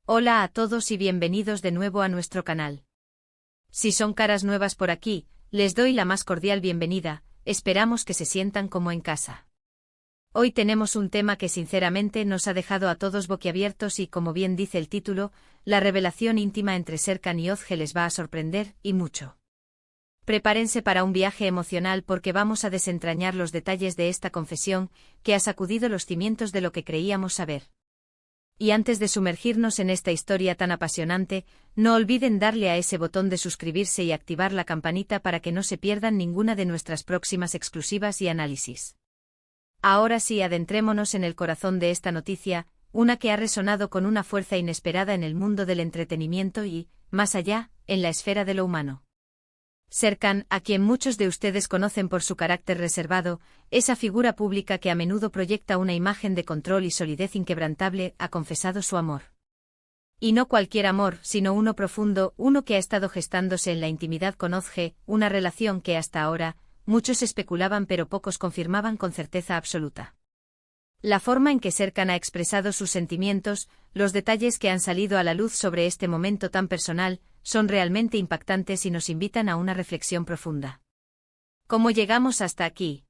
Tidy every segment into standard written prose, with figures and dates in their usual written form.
Hola a todos y bienvenidos de nuevo a nuestro canal. Si son caras nuevas por aquí, les doy la más cordial bienvenida, esperamos que se sientan como en casa. Hoy tenemos un tema que sinceramente nos ha dejado a todos boquiabiertos y, como bien dice el título, la revelación íntima entre Serkan y Özge les va a sorprender, y mucho. Prepárense para un viaje emocional porque vamos a desentrañar los detalles de esta confesión que ha sacudido los cimientos de lo que creíamos saber. Y antes de sumergirnos en esta historia tan apasionante, no olviden darle a ese botón de suscribirse y activar la campanita para que no se pierdan ninguna de nuestras próximas exclusivas y análisis. Ahora sí, adentrémonos en el corazón de esta noticia, una que ha resonado con una fuerza inesperada en el mundo del entretenimiento y, más allá, en la esfera de lo humano. Serkan, a quien muchos de ustedes conocen por su carácter reservado, esa figura pública que a menudo proyecta una imagen de control y solidez inquebrantable, ha confesado su amor. Y no cualquier amor, sino uno profundo, uno que ha estado gestándose en la intimidad con Özge, una relación que hasta ahora, muchos especulaban pero pocos confirmaban con certeza absoluta. La forma en que Serkan ha expresado sus sentimientos, los detalles que han salido a la luz sobre este momento tan personal, son realmente impactantes y nos invitan a una reflexión profunda. ¿Cómo llegamos hasta aquí?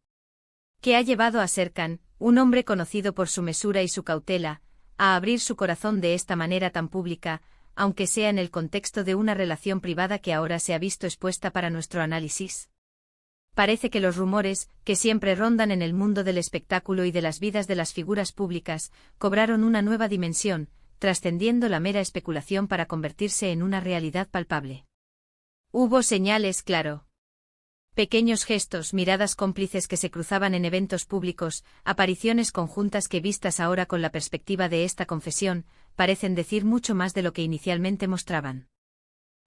¿Qué ha llevado a Serkan, un hombre conocido por su mesura y su cautela, a abrir su corazón de esta manera tan pública, aunque sea en el contexto de una relación privada que ahora se ha visto expuesta para nuestro análisis? Parece que los rumores, que siempre rondan en el mundo del espectáculo y de las vidas de las figuras públicas, cobraron una nueva dimensión, trascendiendo la mera especulación para convertirse en una realidad palpable. Hubo señales, claro. Pequeños gestos, miradas cómplices que se cruzaban en eventos públicos, apariciones conjuntas que, vistas ahora con la perspectiva de esta confesión, parecen decir mucho más de lo que inicialmente mostraban.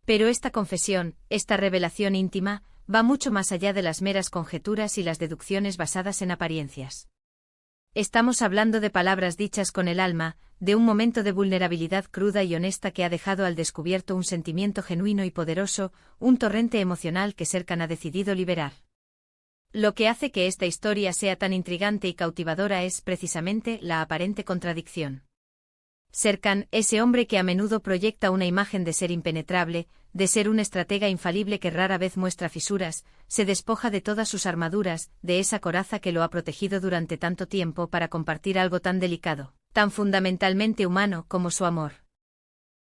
Pero esta confesión, esta revelación íntima, va mucho más allá de las meras conjeturas y las deducciones basadas en apariencias. Estamos hablando de palabras dichas con el alma, de un momento de vulnerabilidad cruda y honesta que ha dejado al descubierto un sentimiento genuino y poderoso, un torrente emocional que Serkan ha decidido liberar. Lo que hace que esta historia sea tan intrigante y cautivadora es precisamente la aparente contradicción. Serkan, ese hombre que a menudo proyecta una imagen de ser impenetrable, de ser un estratega infalible que rara vez muestra fisuras, se despoja de todas sus armaduras, de esa coraza que lo ha protegido durante tanto tiempo para compartir algo tan delicado, tan fundamentalmente humano como su amor.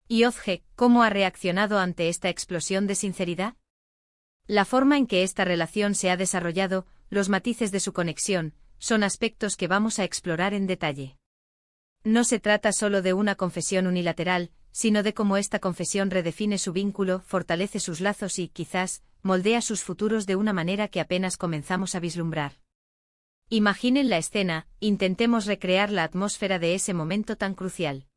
¿Y Özge, cómo ha reaccionado ante esta explosión de sinceridad? La forma en que esta relación se ha desarrollado, los matices de su conexión, son aspectos que vamos a explorar en detalle. No se trata solo de una confesión unilateral, sino de cómo esta confesión redefine su vínculo, fortalece sus lazos y, quizás, moldea sus futuros de una manera que apenas comenzamos a vislumbrar. Imaginen la escena, intentemos recrear la atmósfera de ese momento tan crucial.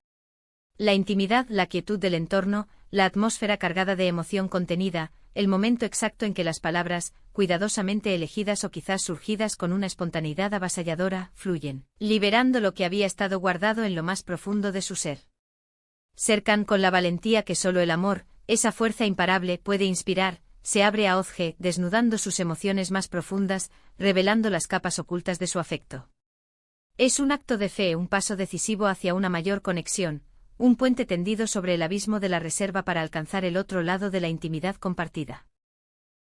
La intimidad, la quietud del entorno, la atmósfera cargada de emoción contenida, el momento exacto en que las palabras, cuidadosamente elegidas o quizás surgidas con una espontaneidad avasalladora, fluyen, liberando lo que había estado guardado en lo más profundo de su ser. Serkan, con la valentía que solo el amor, esa fuerza imparable, puede inspirar, se abre a Özge, desnudando sus emociones más profundas, revelando las capas ocultas de su afecto. Es un acto de fe, un paso decisivo hacia una mayor conexión, un puente tendido sobre el abismo de la reserva para alcanzar el otro lado de la intimidad compartida.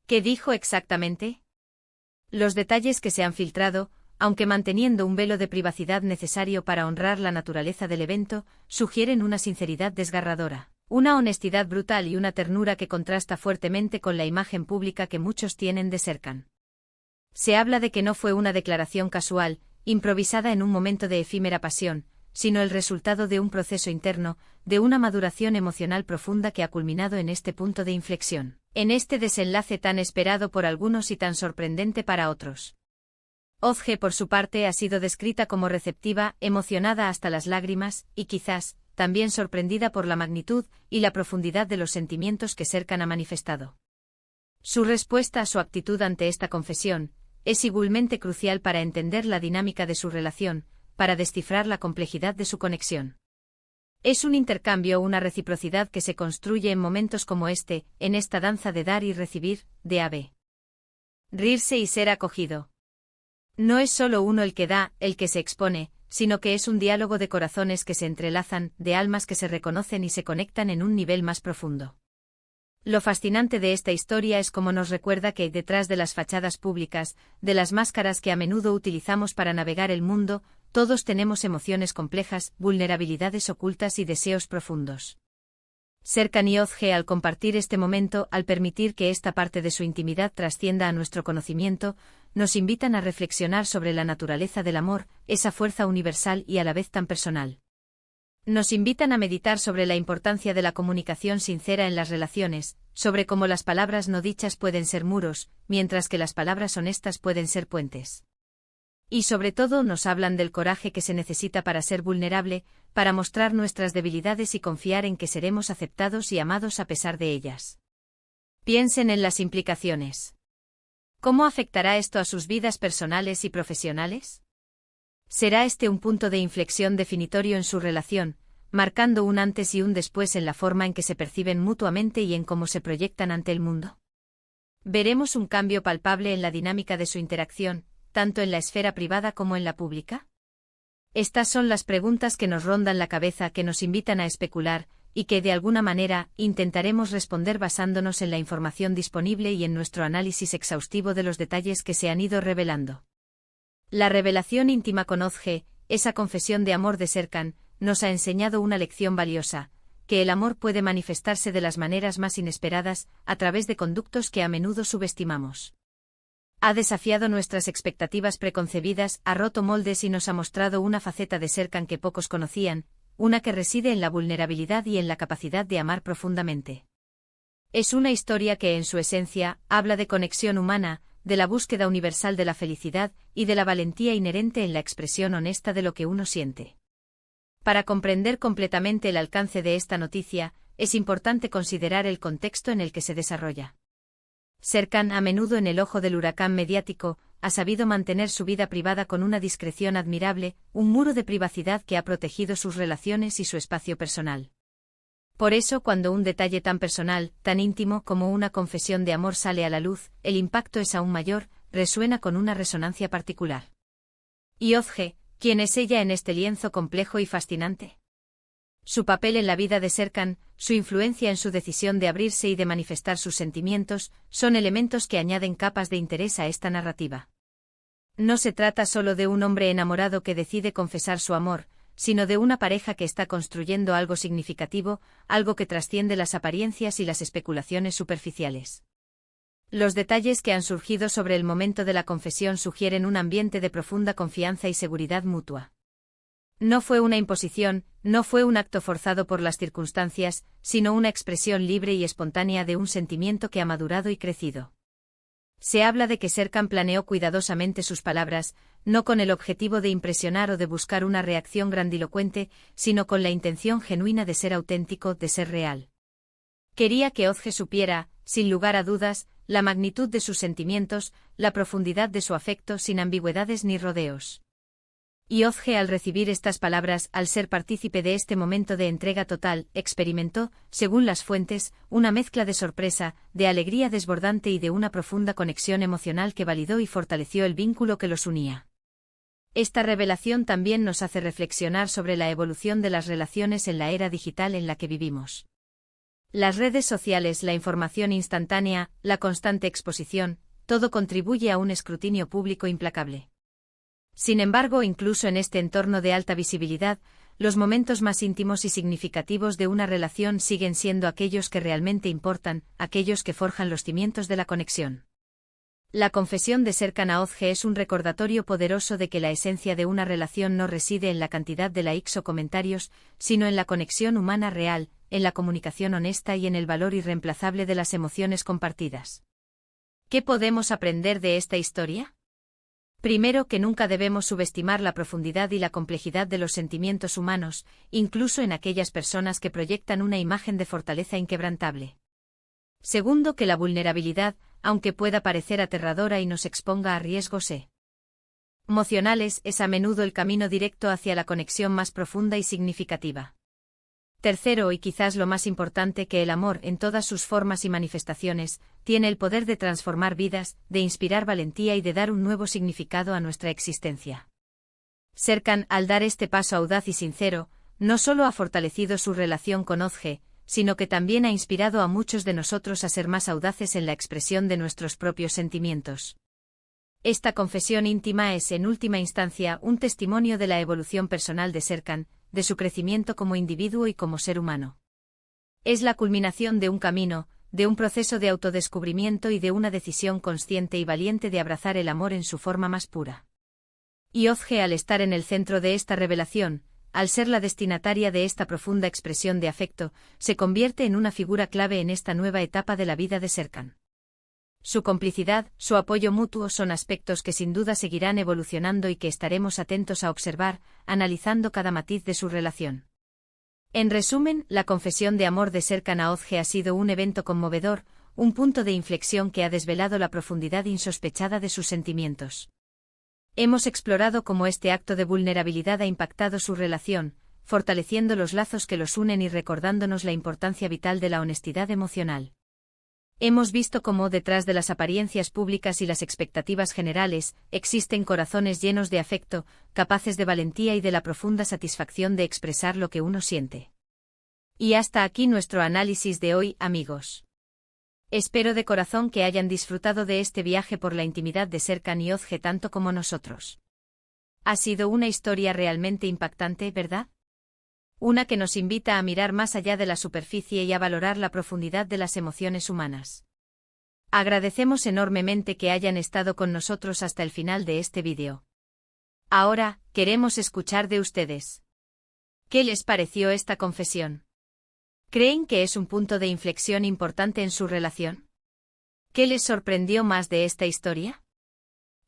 ¿Qué dijo exactamente? Los detalles que se han filtrado, aunque manteniendo un velo de privacidad necesario para honrar la naturaleza del evento, sugieren una sinceridad desgarradora, una honestidad brutal y una ternura que contrasta fuertemente con la imagen pública que muchos tienen de Serkan. Se habla de que no fue una declaración casual, improvisada en un momento de efímera pasión, sino el resultado de un proceso interno, de una maduración emocional profunda que ha culminado en este punto de inflexión, en este desenlace tan esperado por algunos y tan sorprendente para otros. Özge, por su parte, ha sido descrita como receptiva, emocionada hasta las lágrimas, y quizás, también sorprendida por la magnitud y la profundidad de los sentimientos que Serkan ha manifestado. Su respuesta a su actitud ante esta confesión es igualmente crucial para entender la dinámica de su relación, para descifrar la complejidad de su conexión. Es un intercambio, una reciprocidad que se construye en momentos como este, en esta danza de dar y recibir, de A-B. Rirse y ser acogido. No es solo uno el que da, el que se expone, sino que es un diálogo de corazones que se entrelazan, de almas que se reconocen y se conectan en un nivel más profundo. Lo fascinante de esta historia es cómo nos recuerda que detrás de las fachadas públicas, de las máscaras que a menudo utilizamos para navegar el mundo, todos tenemos emociones complejas, vulnerabilidades ocultas y deseos profundos. Serkan y Ozge, al compartir este momento, al permitir que esta parte de su intimidad trascienda a nuestro conocimiento, nos invitan a reflexionar sobre la naturaleza del amor, esa fuerza universal y a la vez tan personal. Nos invitan a meditar sobre la importancia de la comunicación sincera en las relaciones, sobre cómo las palabras no dichas pueden ser muros, mientras que las palabras honestas pueden ser puentes. Y sobre todo nos hablan del coraje que se necesita para ser vulnerable, para mostrar nuestras debilidades y confiar en que seremos aceptados y amados a pesar de ellas. Piensen en las implicaciones. ¿Cómo afectará esto a sus vidas personales y profesionales? ¿Será este un punto de inflexión definitorio en su relación, marcando un antes y un después en la forma en que se perciben mutuamente y en cómo se proyectan ante el mundo? ¿Veremos un cambio palpable en la dinámica de su interacción, tanto en la esfera privada como en la pública? Estas son las preguntas que nos rondan la cabeza, que nos invitan a especular, y que de alguna manera intentaremos responder basándonos en la información disponible y en nuestro análisis exhaustivo de los detalles que se han ido revelando. La revelación íntima con Ozge, esa confesión de amor de Serkan, nos ha enseñado una lección valiosa, que el amor puede manifestarse de las maneras más inesperadas, a través de conductos que a menudo subestimamos. Ha desafiado nuestras expectativas preconcebidas, ha roto moldes y nos ha mostrado una faceta de Serkan que pocos conocían, una que reside en la vulnerabilidad y en la capacidad de amar profundamente. Es una historia que en su esencia habla de conexión humana, de la búsqueda universal de la felicidad y de la valentía inherente en la expresión honesta de lo que uno siente. Para comprender completamente el alcance de esta noticia, es importante considerar el contexto en el que se desarrolla. Serkan, a menudo en el ojo del huracán mediático, ha sabido mantener su vida privada con una discreción admirable, un muro de privacidad que ha protegido sus relaciones y su espacio personal. Por eso, cuando un detalle tan personal, tan íntimo como una confesión de amor sale a la luz, el impacto es aún mayor, resuena con una resonancia particular. ¿Y Ozge, quién es ella en este lienzo complejo y fascinante? Su papel en la vida de Serkan, su influencia en su decisión de abrirse y de manifestar sus sentimientos, son elementos que añaden capas de interés a esta narrativa. No se trata solo de un hombre enamorado que decide confesar su amor, sino de una pareja que está construyendo algo significativo, algo que trasciende las apariencias y las especulaciones superficiales. Los detalles que han surgido sobre el momento de la confesión sugieren un ambiente de profunda confianza y seguridad mutua. No fue una imposición, no fue un acto forzado por las circunstancias, sino una expresión libre y espontánea de un sentimiento que ha madurado y crecido. Se habla de que Serkan planeó cuidadosamente sus palabras, no con el objetivo de impresionar o de buscar una reacción grandilocuente, sino con la intención genuina de ser auténtico, de ser real. Quería que Ozge supiera, sin lugar a dudas, la magnitud de sus sentimientos, la profundidad de su afecto sin ambigüedades ni rodeos. Y Ozge, al recibir estas palabras, al ser partícipe de este momento de entrega total, experimentó, según las fuentes, una mezcla de sorpresa, de alegría desbordante y de una profunda conexión emocional que validó y fortaleció el vínculo que los unía. Esta revelación también nos hace reflexionar sobre la evolución de las relaciones en la era digital en la que vivimos. Las redes sociales, la información instantánea, la constante exposición, todo contribuye a un escrutinio público implacable. Sin embargo, incluso en este entorno de alta visibilidad, los momentos más íntimos y significativos de una relación siguen siendo aquellos que realmente importan, aquellos que forjan los cimientos de la conexión. La confesión de Serkan a Ozge es un recordatorio poderoso de que la esencia de una relación no reside en la cantidad de likes o comentarios, sino en la conexión humana real, en la comunicación honesta y en el valor irreemplazable de las emociones compartidas. ¿Qué podemos aprender de esta historia? Primero, que nunca debemos subestimar la profundidad y la complejidad de los sentimientos humanos, incluso en aquellas personas que proyectan una imagen de fortaleza inquebrantable. Segundo, que la vulnerabilidad, aunque pueda parecer aterradora y nos exponga a riesgos emocionales, es a menudo el camino directo hacia la conexión más profunda y significativa. Tercero, y quizás lo más importante, que el amor, en todas sus formas y manifestaciones, tiene el poder de transformar vidas, de inspirar valentía y de dar un nuevo significado a nuestra existencia. Serkan, al dar este paso audaz y sincero, no solo ha fortalecido su relación con Ozge, sino que también ha inspirado a muchos de nosotros a ser más audaces en la expresión de nuestros propios sentimientos. Esta confesión íntima es, en última instancia, un testimonio de la evolución personal de Serkan, de su crecimiento como individuo y como ser humano. Es la culminación de un camino, de un proceso de autodescubrimiento y de una decisión consciente y valiente de abrazar el amor en su forma más pura. Y Ozge, al estar en el centro de esta revelación, al ser la destinataria de esta profunda expresión de afecto, se convierte en una figura clave en esta nueva etapa de la vida de Serkan. Su complicidad, su apoyo mutuo son aspectos que sin duda seguirán evolucionando y que estaremos atentos a observar, analizando cada matiz de su relación. En resumen, la confesión de amor de Serkan a Ozge ha sido un evento conmovedor, un punto de inflexión que ha desvelado la profundidad insospechada de sus sentimientos. Hemos explorado cómo este acto de vulnerabilidad ha impactado su relación, fortaleciendo los lazos que los unen y recordándonos la importancia vital de la honestidad emocional. Hemos visto cómo detrás de las apariencias públicas y las expectativas generales, existen corazones llenos de afecto, capaces de valentía y de la profunda satisfacción de expresar lo que uno siente. Y hasta aquí nuestro análisis de hoy, amigos. Espero de corazón que hayan disfrutado de este viaje por la intimidad de Serkan y Ozge tanto como nosotros. Ha sido una historia realmente impactante, ¿verdad? Una que nos invita a mirar más allá de la superficie y a valorar la profundidad de las emociones humanas. Agradecemos enormemente que hayan estado con nosotros hasta el final de este vídeo. Ahora, queremos escuchar de ustedes. ¿Qué les pareció esta confesión? ¿Creen que es un punto de inflexión importante en su relación? ¿Qué les sorprendió más de esta historia?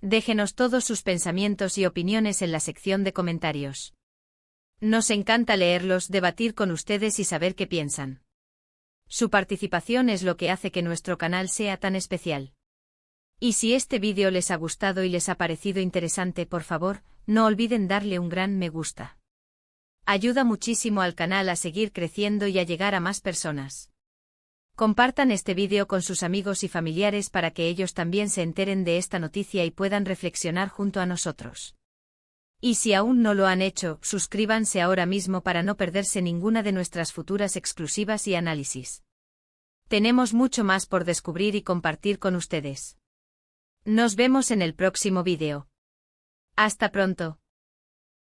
Déjenos todos sus pensamientos y opiniones en la sección de comentarios. Nos encanta leerlos, debatir con ustedes y saber qué piensan. Su participación es lo que hace que nuestro canal sea tan especial. Y si este vídeo les ha gustado y les ha parecido interesante, por favor, no olviden darle un gran me gusta. Ayuda muchísimo al canal a seguir creciendo y a llegar a más personas. Compartan este vídeo con sus amigos y familiares para que ellos también se enteren de esta noticia y puedan reflexionar junto a nosotros. Y si aún no lo han hecho, suscríbanse ahora mismo para no perderse ninguna de nuestras futuras exclusivas y análisis. Tenemos mucho más por descubrir y compartir con ustedes. Nos vemos en el próximo vídeo. Hasta pronto.